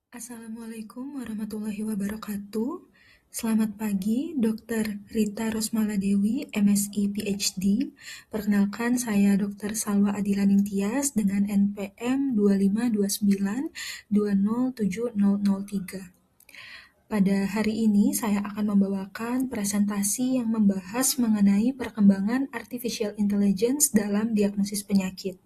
Assalamualaikum warahmatullahi wabarakatuh. Selamat pagi, Dr. Rita Rosmala Dewi, MSI PhD. Perkenalkan, saya Dr. Salwa Adilaning Tias dengan NPM 2529207003. Pada hari ini, saya akan membawakan presentasi yang membahas mengenai perkembangan artificial intelligence dalam diagnosis penyakit.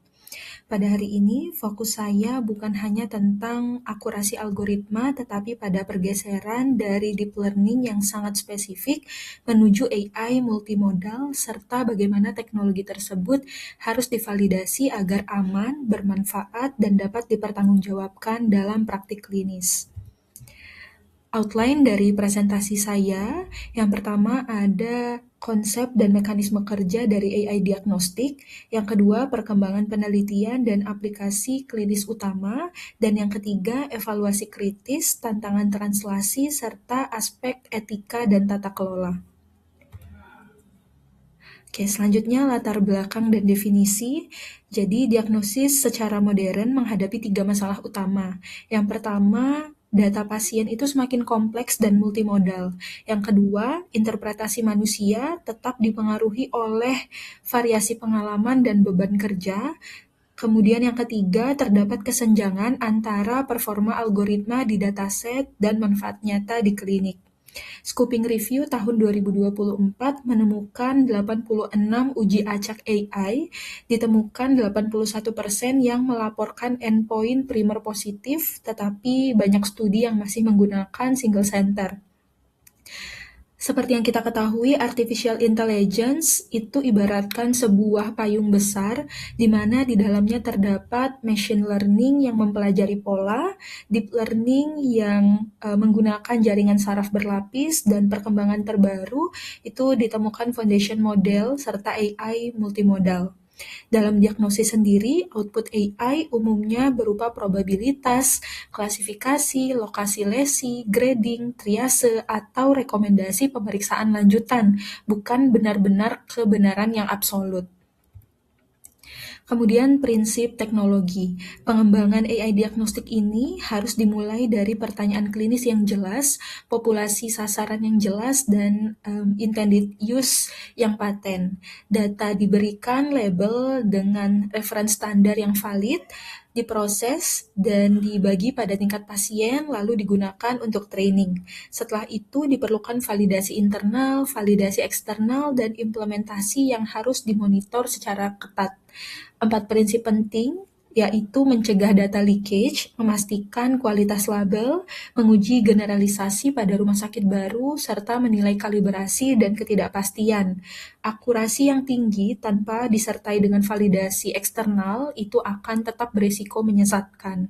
Pada hari ini, fokus saya bukan hanya tentang akurasi algoritma, tetapi pada pergeseran dari deep learning yang sangat spesifik menuju AI multimodal, serta bagaimana teknologi tersebut harus divalidasi agar aman, bermanfaat, dan dapat dipertanggungjawabkan dalam praktik klinis. Outline dari presentasi saya, yang pertama ada konsep dan mekanisme kerja dari AI diagnostik, yang kedua perkembangan penelitian dan aplikasi klinis utama, dan yang ketiga evaluasi kritis, tantangan translasi, serta aspek etika dan tata kelola. Oke, selanjutnya latar belakang dan definisi. Jadi, diagnosis secara modern menghadapi 3 masalah utama. Yang pertama, data pasien itu semakin kompleks dan multimodal. Yang kedua, interpretasi manusia tetap dipengaruhi oleh variasi pengalaman dan beban kerja. Kemudian yang ketiga, terdapat kesenjangan antara performa algoritma di dataset dan manfaat nyata di klinik. Scoping Review tahun 2024 menemukan 86 uji acak AI, ditemukan 81% yang melaporkan endpoint primer positif, tetapi banyak studi yang masih menggunakan single center. Seperti yang kita ketahui, artificial intelligence itu ibaratkan sebuah payung besar di mana di dalamnya terdapat machine learning yang mempelajari pola, deep learning yang menggunakan jaringan saraf berlapis, dan perkembangan terbaru itu ditemukan foundation model serta AI multimodal. Dalam diagnosis sendiri, output AI umumnya berupa probabilitas, klasifikasi, lokasi lesi, grading, triase, atau rekomendasi pemeriksaan lanjutan, bukan benar-benar kebenaran yang absolut. Kemudian prinsip teknologi. Pengembangan AI diagnostik ini harus dimulai dari pertanyaan klinis yang jelas, populasi sasaran yang jelas, dan intended use yang paten. Data diberikan label dengan reference standar yang valid, diproses dan dibagi pada tingkat pasien, lalu digunakan untuk training. Setelah itu diperlukan validasi internal, validasi eksternal, dan implementasi yang harus dimonitor secara ketat. 4 prinsip penting yaitu mencegah data leakage, memastikan kualitas label, menguji generalisasi pada rumah sakit baru, serta menilai kalibrasi dan ketidakpastian. Akurasi yang tinggi tanpa disertai dengan validasi eksternal itu akan tetap berisiko menyesatkan.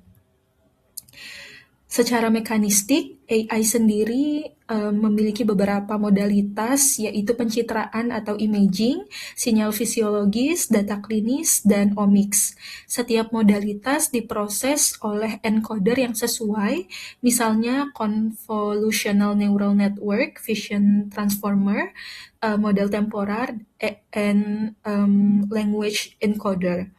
Secara mekanistik, AI sendiri memiliki beberapa modalitas, yaitu pencitraan atau imaging, sinyal fisiologis, data klinis, dan omics. Setiap modalitas diproses oleh encoder yang sesuai, misalnya convolutional neural network, vision transformer, model temporer, and language encoder.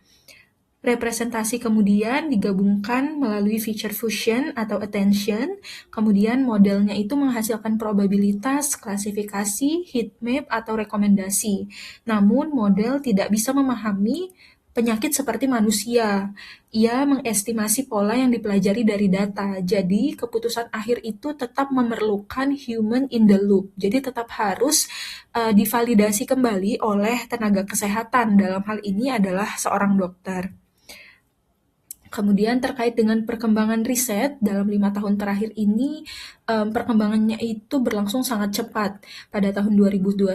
Representasi kemudian digabungkan melalui feature fusion atau attention, kemudian modelnya itu menghasilkan probabilitas, klasifikasi, heatmap, atau rekomendasi. Namun, model tidak bisa memahami penyakit seperti manusia. Ia mengestimasi pola yang dipelajari dari data, jadi keputusan akhir itu tetap memerlukan human in the loop. Jadi tetap harus divalidasi kembali oleh tenaga kesehatan, dalam hal ini adalah seorang dokter. Kemudian terkait dengan perkembangan riset dalam 5 tahun terakhir ini, perkembangannya itu berlangsung sangat cepat. Pada tahun 2021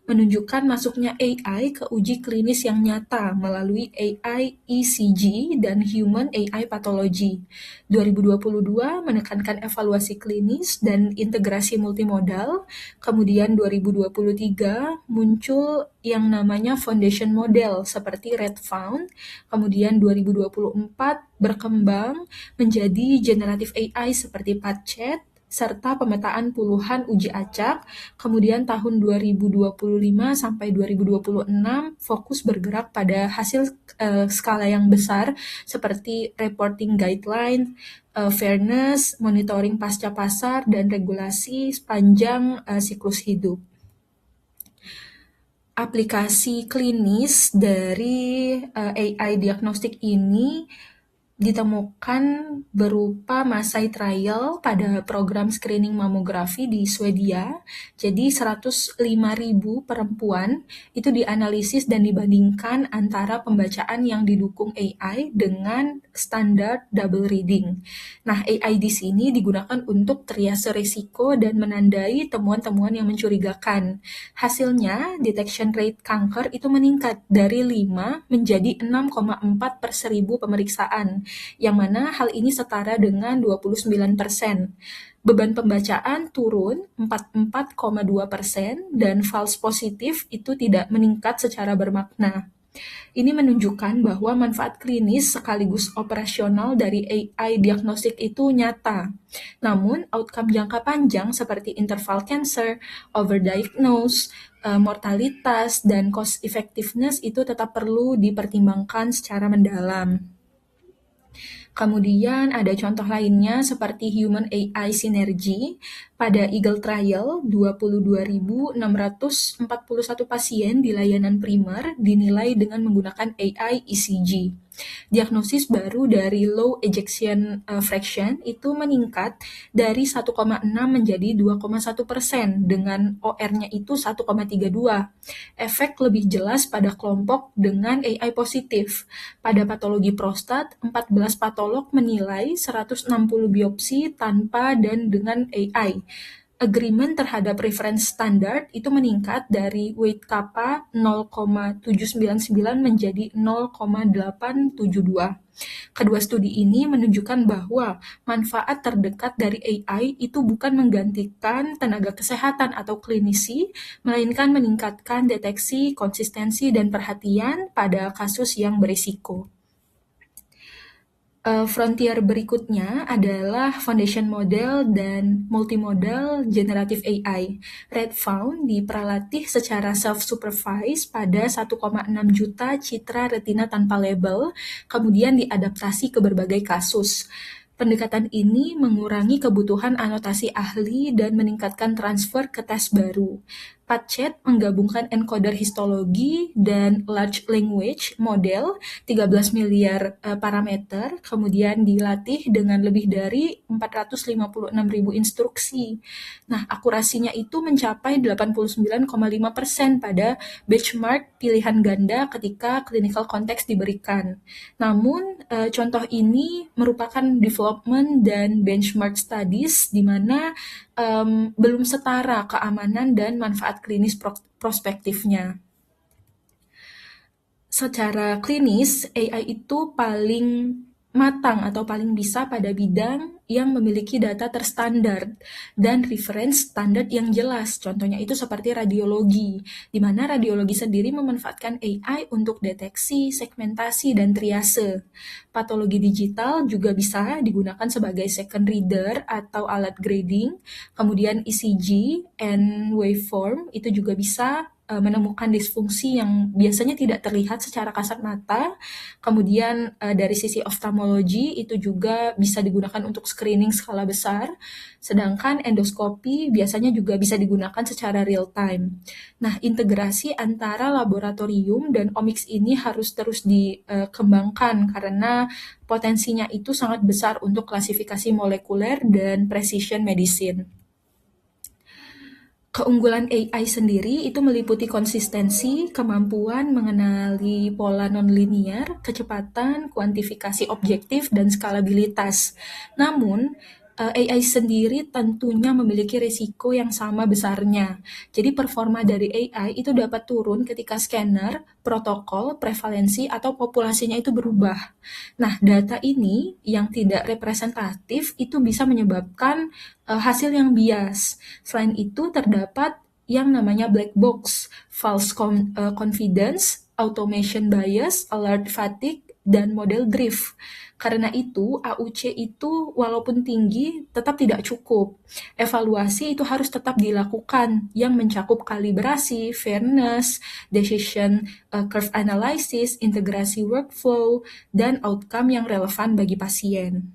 menunjukkan masuknya AI ke uji klinis yang nyata melalui AI ECG dan Human AI Pathology. 2022 menekankan evaluasi klinis dan integrasi multimodal. Kemudian 2023 muncul yang namanya foundation model seperti RedFound. Kemudian 2024 berkembang menjadi generative AI seperti PathChat, serta pemetaan puluhan uji acak. Kemudian tahun 2025 sampai 2026 fokus bergerak pada hasil skala yang besar seperti reporting guideline, fairness, monitoring pasca pasar, dan regulasi sepanjang siklus hidup. Aplikasi klinis dari AI diagnostik ini ditemukan berupa Masai Trial pada program screening mamografi di Swedia. Jadi 105.000 perempuan itu dianalisis dan dibandingkan antara pembacaan yang didukung AI dengan standar double reading. Nah, AI di sini digunakan untuk triase risiko dan menandai temuan-temuan yang mencurigakan. Hasilnya, detection rate kanker itu meningkat dari 5 menjadi 6,4 per 1000 pemeriksaan, yang mana hal ini setara dengan 29%. Beban pembacaan turun 44,2% dan false positif itu tidak meningkat secara bermakna. Ini menunjukkan bahwa manfaat klinis sekaligus operasional dari AI diagnostik itu nyata. Namun, outcome jangka panjang seperti interval cancer, overdiagnose, mortalitas, dan cost effectiveness itu tetap perlu dipertimbangkan secara mendalam. Kemudian ada contoh lainnya seperti Human AI Synergy. Pada Eagle Trial, 22.641 pasien di layanan primer dinilai dengan menggunakan AI ECG. Diagnosis baru dari low ejection fraction itu meningkat dari 1,6 menjadi 2,1% dengan OR-nya itu 1,32. Efek lebih jelas pada kelompok dengan AI positif. Pada patologi prostat, 14 patolog menilai 160 biopsi tanpa dan dengan AI. Agreement terhadap reference standard itu meningkat dari weight kappa 0,799 menjadi 0,872. Kedua studi ini menunjukkan bahwa manfaat terdekat dari AI itu bukan menggantikan tenaga kesehatan atau klinisi, melainkan meningkatkan deteksi, konsistensi, dan perhatian pada kasus yang berisiko. Frontier berikutnya adalah foundation model dan multimodal generative AI. RedFound diperlatih secara self-supervised pada 1,6 juta citra retina tanpa label, kemudian diadaptasi ke berbagai kasus. Pendekatan ini mengurangi kebutuhan anotasi ahli dan meningkatkan transfer ke tes baru. PatChat menggabungkan encoder histologi dan large language model 13 miliar parameter, kemudian dilatih dengan lebih dari 456.000 instruksi. Nah, akurasinya itu mencapai 89,5% pada benchmark pilihan ganda ketika clinical context diberikan. Namun, contoh ini merupakan development dan benchmark studies di mana belum setara keamanan dan manfaat klinis prospektifnya. Secara klinis, AI itu paling matang atau paling bisa pada bidang yang memiliki data terstandar dan reference standar yang jelas. Contohnya itu seperti radiologi, di mana radiologi sendiri memanfaatkan AI untuk deteksi, segmentasi, dan triase. Patologi digital juga bisa digunakan sebagai second reader atau alat grading. Kemudian ECG and waveform itu juga bisa menemukan disfungsi yang biasanya tidak terlihat secara kasat mata. Kemudian dari sisi oftalmologi itu juga bisa digunakan untuk screening skala besar. Sedangkan endoskopi biasanya juga bisa digunakan secara real time. Nah, integrasi antara laboratorium dan omics ini harus terus dikembangkan karena potensinya itu sangat besar untuk klasifikasi molekuler dan precision medicine. Keunggulan AI sendiri itu meliputi konsistensi, kemampuan mengenali pola nonlinier, kecepatan, kuantifikasi objektif, dan skalabilitas. Namun, AI sendiri tentunya memiliki risiko yang sama besarnya. Jadi performa dari AI itu dapat turun ketika scanner, protokol, prevalensi, atau populasinya itu berubah. Nah, data ini yang tidak representatif itu bisa menyebabkan hasil yang bias. Selain itu, terdapat yang namanya black box, false confidence, automation bias, alert fatigue, dan model drift. Karena itu, AUC itu walaupun tinggi tetap tidak cukup. Evaluasi itu harus tetap dilakukan yang mencakup kalibrasi, fairness, decision curve analysis, integrasi workflow, dan outcome yang relevan bagi pasien.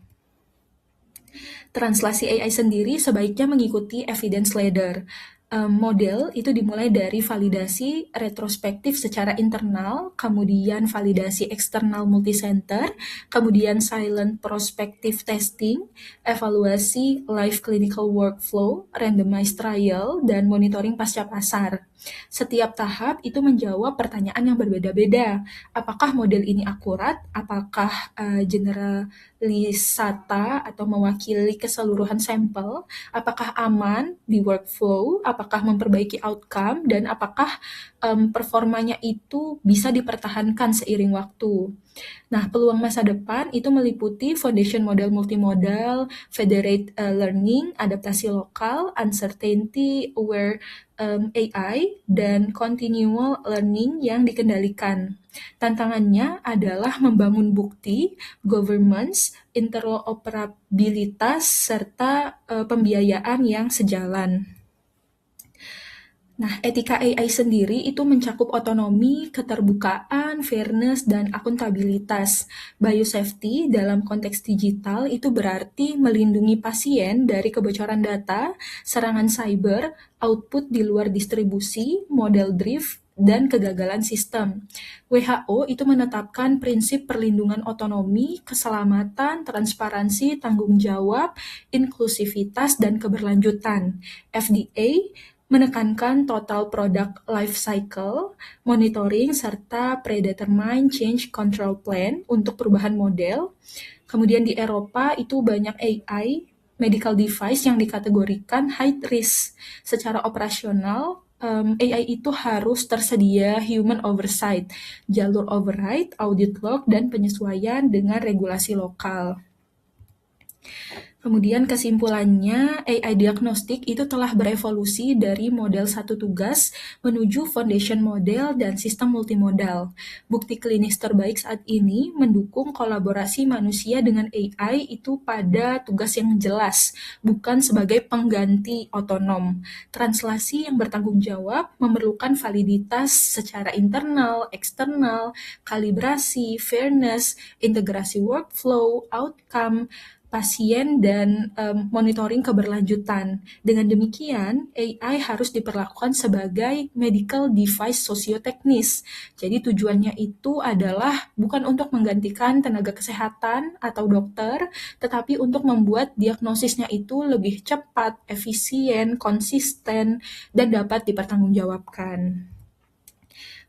Translasi AI sendiri sebaiknya mengikuti evidence ladder. Model itu dimulai dari validasi retrospektif secara internal, kemudian validasi eksternal multicenter, kemudian silent prospective testing, evaluasi live clinical workflow, randomized trial, dan monitoring pasca pasar. Setiap tahap itu menjawab pertanyaan yang berbeda-beda. Apakah model ini akurat? Apakah generalisata atau mewakili keseluruhan sampel? Apakah aman di workflow? Apakah memperbaiki outcome? Dan apakah performanya itu bisa dipertahankan seiring waktu? Nah, peluang masa depan itu meliputi foundation model multimodal, federate learning, adaptasi lokal, uncertainty aware AI, dan continual learning yang dikendalikan. Tantangannya adalah membangun bukti, governance, interoperabilitas, serta pembiayaan yang sejalan. Nah, etika AI sendiri itu mencakup otonomi, keterbukaan, fairness, dan akuntabilitas. Biosafety dalam konteks digital itu berarti melindungi pasien dari kebocoran data, serangan cyber, output di luar distribusi, model drift, dan kegagalan sistem. WHO itu menetapkan prinsip perlindungan otonomi, keselamatan, transparansi, tanggung jawab, inklusivitas, dan keberlanjutan. FDA menekankan total product life cycle, monitoring, serta predetermined change control plan untuk perubahan model. Kemudian di Eropa itu banyak AI, medical device yang dikategorikan high risk. Secara operasional, AI itu harus tersedia human oversight, jalur override, audit log, dan penyesuaian dengan regulasi lokal. Kemudian kesimpulannya, AI diagnostik itu telah berevolusi dari model satu tugas menuju foundation model dan sistem multimodal. Bukti klinis terbaik saat ini mendukung kolaborasi manusia dengan AI itu pada tugas yang jelas, bukan sebagai pengganti otonom. Translasi yang bertanggung jawab memerlukan validitas secara internal, eksternal, kalibrasi, fairness, integrasi workflow, outcome, pasien, dan monitoring keberlanjutan. Dengan demikian, AI harus diperlakukan sebagai medical device sosioteknis. Jadi tujuannya itu adalah bukan untuk menggantikan tenaga kesehatan atau dokter, tetapi untuk membuat diagnosisnya itu lebih cepat, efisien, konsisten, dan dapat dipertanggungjawabkan.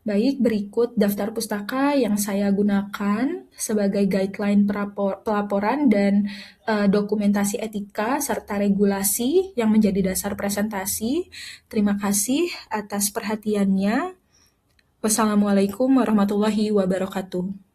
Baik, berikut daftar pustaka yang saya gunakan sebagai guideline pelaporan dan dokumentasi etika serta regulasi yang menjadi dasar presentasi. Terima kasih atas perhatiannya. Wassalamualaikum warahmatullahi wabarakatuh.